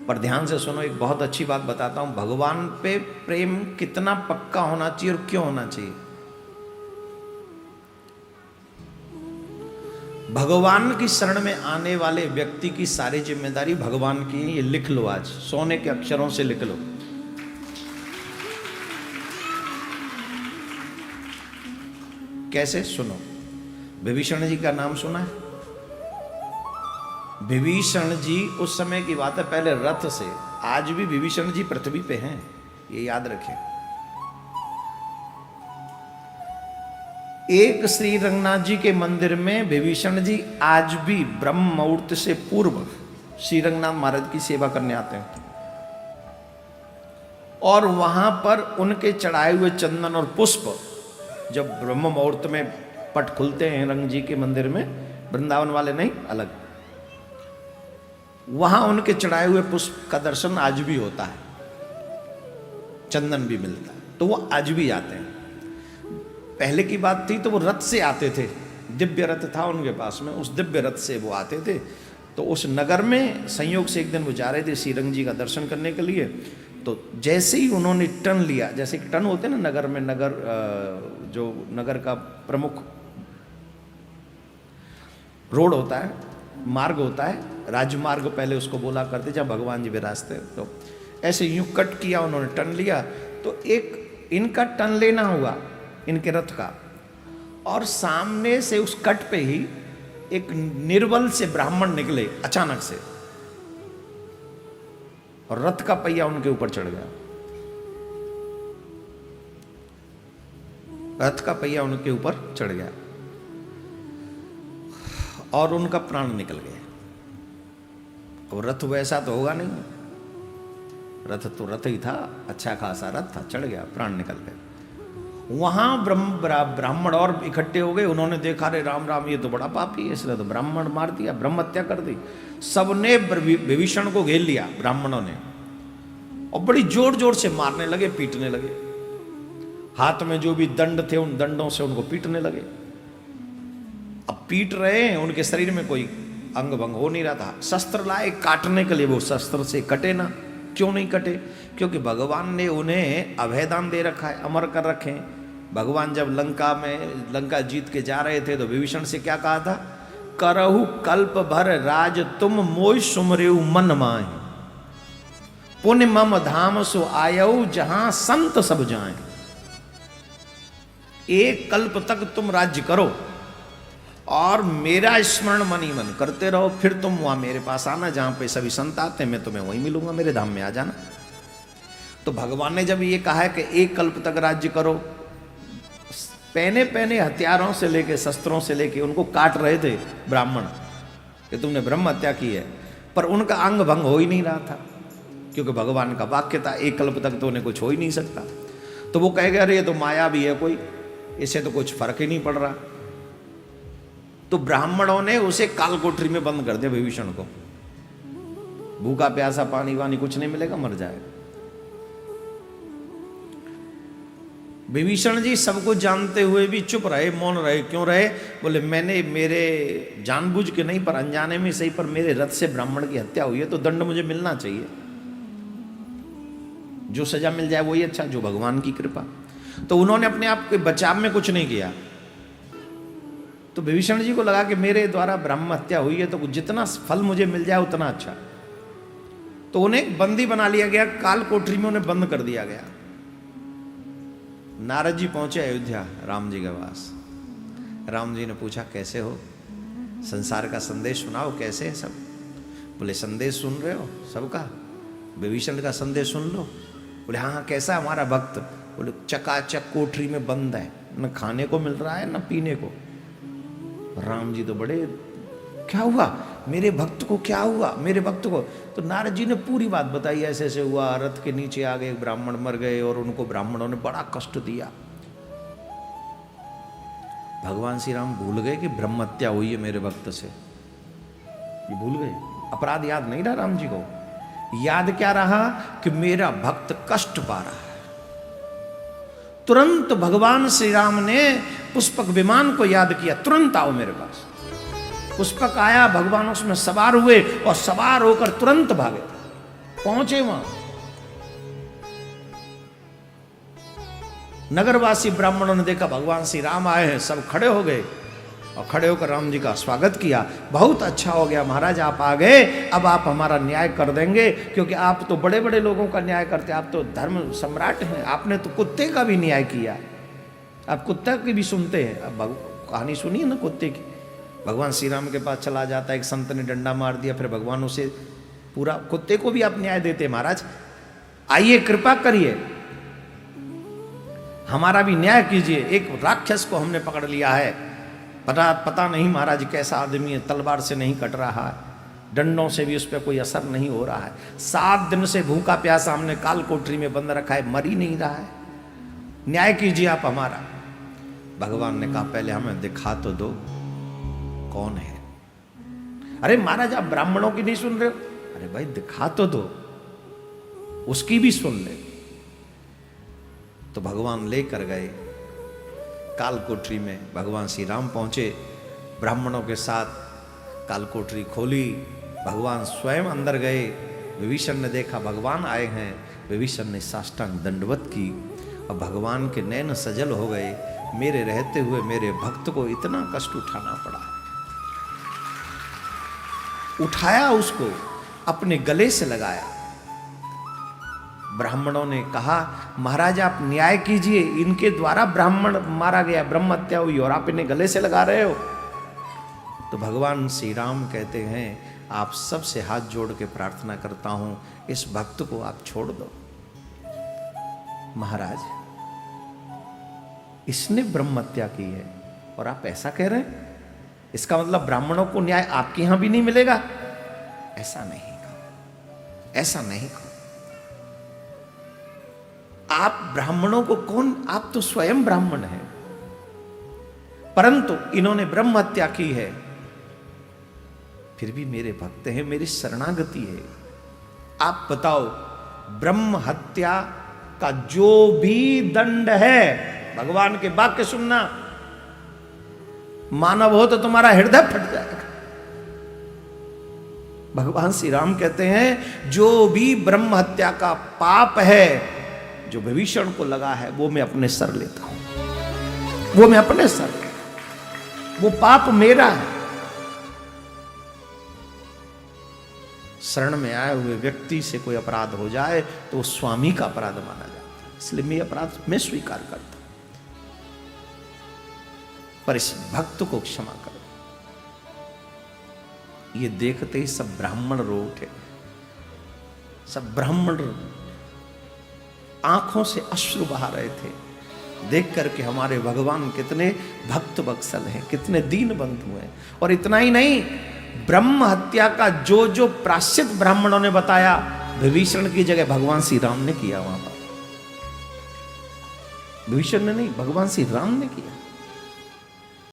पर ध्यान से सुनो, एक बहुत अच्छी बात बताता हूं। भगवान पे प्रेम कितना पक्का होना चाहिए और क्यों होना चाहिए। भगवान की शरण में आने वाले व्यक्ति की सारी जिम्मेदारी भगवान की है। ये लिख लो, आज सोने के अक्षरों से लिख लो। कैसे? सुनो, विभीषण जी का नाम सुना है? विभीषण जी उस समय की बात है, पहले रथ से। आज भी विभीषण जी पृथ्वी पे हैं, ये याद रखें। एक श्री रंगनाथ जी के मंदिर में विभीषण जी आज भी ब्रह्म मुहूर्त से पूर्व श्री रंगनाथ महाराज की सेवा करने आते हैं, और वहां पर उनके चढ़ाए हुए चंदन और पुष्प जब ब्रह्म मुहूर्त में पट खुलते हैं रंग जी के मंदिर में, वृंदावन वाले नहीं, अलग, वहां उनके चढ़ाए हुए पुष्प का दर्शन आज भी होता है, चंदन भी मिलता है, तो वो आज भी आते हैं। पहले की बात थी तो वो रथ से आते थे, दिव्य रथ था उनके पास में, उस दिव्य रथ से वो आते थे। तो उस नगर में संयोग से एक दिन वो जा रहे थे श्रीरंग जी का दर्शन करने के लिए। तो जैसे ही उन्होंने टर्न लिया, जैसे टर्न होते हैं ना नगर में, नगर जो नगर का प्रमुख रोड होता है, मार्ग होता है, राजमार्ग पहले उसको बोला करते जहाँ भगवान जी विराजते। तो ऐसे यूं कट किया उन्होंने, टर्न लिया, तो एक इनका टर्न लेना हुआ इनके रथ का, और सामने से उस कट पे ही एक निर्बल से ब्राह्मण निकले अचानक से, और रथ का पहिया उनके ऊपर चढ़ गया। रथ का पहिया उनके ऊपर चढ़ गया और उनका प्राण निकल गया। और रथ वैसा तो होगा नहीं, रथ तो रथ ही था, अच्छा खासा रथ था, चढ़ गया, प्राण निकल गए। वहां ब्राह्मण और इकट्ठे हो गए, उन्होंने देखा, रे राम राम, ये तो बड़ा पापी है, इसने तो ब्राह्मण मार दिया, ब्रह्म हत्या कर दी। सबने विभीषण को घेर लिया ब्राह्मणों ने, और बड़ी जोर जोर से मारने लगे, पीटने लगे। हाथ में जो भी दंड थे उन दंडों से उनको पीटने लगे। अब पीट रहे हैं, उनके शरीर में कोई अंग भंग हो नहीं रहा था। शस्त्र लाए काटने के लिए, वो शस्त्र से कटे ना। क्यों नहीं कटे? क्योंकि भगवान ने उन्हें अभयदान दे रखा है, अमर कर रखे हैं। भगवान जब लंका जीत के जा रहे थे तो विभीषण से क्या कहा था? करहु कल्प भर राज तुम मोय सुमरेउ मन माय, पुण्य मम धाम सो आयऊ जहां संत सब जाएं। एक कल्प तक तुम राज्य करो और मेरा स्मरण मन ही मन करते रहो, फिर तुम वहां मेरे पास आना, जहां पे सभी संत आते हैं मैं तुम्हें वहीं मिलूंगा, मेरे धाम में आ जाना। तो भगवान ने जब ये कहा है कि एक कल्प तक राज्य करो, पहने पहने हथियारों से लेके, शस्त्रों से लेके उनको काट रहे थे ब्राह्मण कि तुमने ब्रह्म हत्या की है, पर उनका अंग भंग हो ही नहीं रहा था, क्योंकि भगवान का वाक्य था एक कल्प तक तो उन्हें कुछ हो ही नहीं सकता। तो वो कह गए, अरे ये तो माया भी है कोई, इससे तो कुछ फर्क ही नहीं पड़ रहा। तो ब्राह्मणों ने उसे काल कोठरी में बंद कर दिया विभीषण को। भूखा प्यासा, पानी वानी कुछ नहीं मिलेगा, मर जाएगा। विभीषण जी सबको जानते हुए भी चुप रहे, मौन रहे। क्यों रहे? बोले मैंने, मेरे जानबूझ के नहीं पर अनजाने में सही, पर मेरे रथ से ब्राह्मण की हत्या हुई है, तो दंड मुझे मिलना चाहिए। जो सजा मिल जाए वही अच्छा, जो भगवान की कृपा। तो उन्होंने अपने आप के बचाव में कुछ नहीं किया। तो विभीषण जी को लगा कि मेरे द्वारा ब्रह्म हत्या हुई है, तो जितना फल मुझे मिल जाए उतना अच्छा। तो उन्हें बंदी बना लिया गया, काल कोठरी में उन्हें बंद कर दिया गया। नारद जी पहुंचे अयोध्या राम जी के पास। राम जी ने पूछा, कैसे हो? संसार का संदेश सुनाओ, कैसे है सब? बोले संदेश सुन रहे हो सबका, विभीषण का संदेश सुन लो। बोले हाँ हाँ, कैसा हमारा भक्त? बोले चकाचक कोठरी में बंद है, न खाने को मिल रहा है न पीने को। राम जी तो बड़े, क्या हुआ मेरे भक्त को, क्या हुआ मेरे भक्त को? तो नारद जी ने पूरी बात बताई, ऐसे ऐसे हुआ, रथ के नीचे आ गए ब्राह्मण, मर गए, और उनको ब्राह्मणों ने बड़ा कष्ट दिया। भगवान श्री राम भूल गए कि ब्रह्म हत्या हुई है मेरे भक्त से, ये भूल गए। अपराध याद नहीं रहा राम जी को, याद क्या रहा कि मेरा भक्त कष्ट पा रहा है। तुरंत भगवान श्री राम ने पुष्पक विमान को याद किया, तुरंत आओ मेरे पास। पुष्पक आया, भगवान उसमें सवार हुए और सवार होकर तुरंत भागे। पहुंचे वहां, नगरवासी ब्राह्मणों ने देखा भगवान श्री राम आए हैं, सब खड़े हो गए और खड़े होकर राम जी का स्वागत किया। बहुत अच्छा हो गया महाराज, आप आ गए, अब आप हमारा न्याय कर देंगे, क्योंकि आप तो बड़े बड़े लोगों का न्याय करते, आप तो धर्म सम्राट हैं, आपने तो कुत्ते का भी न्याय किया, आप कुत्ते की भी सुनते हैं। अब कहानी सुनिए ना कुत्ते की, भगवान श्री राम के पास चला जाता है, एक संत ने डंडा मार दिया, फिर भगवान उसे पूरा, कुत्ते को भी आप न्याय देते महाराज, आइए कृपा करिए हमारा भी न्याय कीजिए, एक राक्षस को हमने पकड़ लिया है, पता नहीं महाराज कैसा आदमी है, तलवार से नहीं कट रहा है, डंडों से भी उस पर कोई असर नहीं हो रहा है, 7 दिन से भूखा प्यासा हमने काल कोठरी में बंद रखा है, मर ही नहीं रहा है, न्याय कीजिए आप हमारा। भगवान ने कहा पहले हमें दिखा तो दो कौन है। अरे महाराज आप ब्राह्मणों की नहीं सुन रहे हो, अरे भाई दिखा तो दो, उसकी भी सुन ले। तो भगवान लेकर गए कालकोठरी में, भगवान श्री राम पहुंचे ब्राह्मणों के साथ, कालकोठरी खोली, भगवान स्वयं अंदर गए, विभीषण ने देखा भगवान आए हैं, विभीषण ने साष्टांग दंडवत की और भगवान के नैन सजल हो गए, मेरे रहते हुए मेरे भक्त को इतना कष्ट उठाना पड़ा। उठाया उसको, अपने गले से लगाया। ब्राह्मणों ने कहा महाराज आप न्याय कीजिए, इनके द्वारा ब्राह्मण मारा गया, ब्रह्म हत्या हुई और आप इन्हें गले से लगा रहे हो। तो भगवान श्री राम कहते हैं आप सबसे हाथ जोड़ के प्रार्थना करता हूं, इस भक्त को आप छोड़ दो। महाराज इसने ब्रह्म हत्या की है और आप ऐसा कह रहे हैं, इसका मतलब ब्राह्मणों को न्याय आपके यहां भी नहीं मिलेगा? ऐसा नहीं कहो, ऐसा नहीं कहो। आप ब्राह्मणों को कौन, आप तो स्वयं ब्राह्मण हैं, परंतु इन्होंने ब्रह्म हत्या की है, फिर भी मेरे भक्त हैं, मेरी शरणागति है। आप बताओ ब्रह्म हत्या का जो भी दंड है, भगवान के वाक्य सुनना, मानव हो तो तुम्हारा हृदय फट जाएगा। भगवान श्री राम कहते हैं जो भी ब्रह्म हत्या का पाप है जो विभीषण को लगा है, वो मैं अपने सर लेता हूं, वो मैं अपने सर, वो पाप मेरा है। शरण में आए हुए व्यक्ति से कोई अपराध हो जाए तो वो स्वामी का अपराध माना जाता है, इसलिए मैं अपराध में स्वीकार करता हूं, पर इस भक्त को क्षमा करो। ये देखते ही सब ब्राह्मण रो उठे, सब ब्राह्मण आंखों से अश्रु बहा रहे थे, देख करके हमारे भगवान कितने भक्त वत्सल हैं, कितने दीन बंधु हैं। और इतना ही नहीं, ब्रह्म हत्या का जो जो प्रायश्चित ब्राह्मणों ने बताया, विभीषण की जगह भगवान श्री राम ने किया। वहां पर विभीषण ने नहीं, भगवान श्री राम ने किया।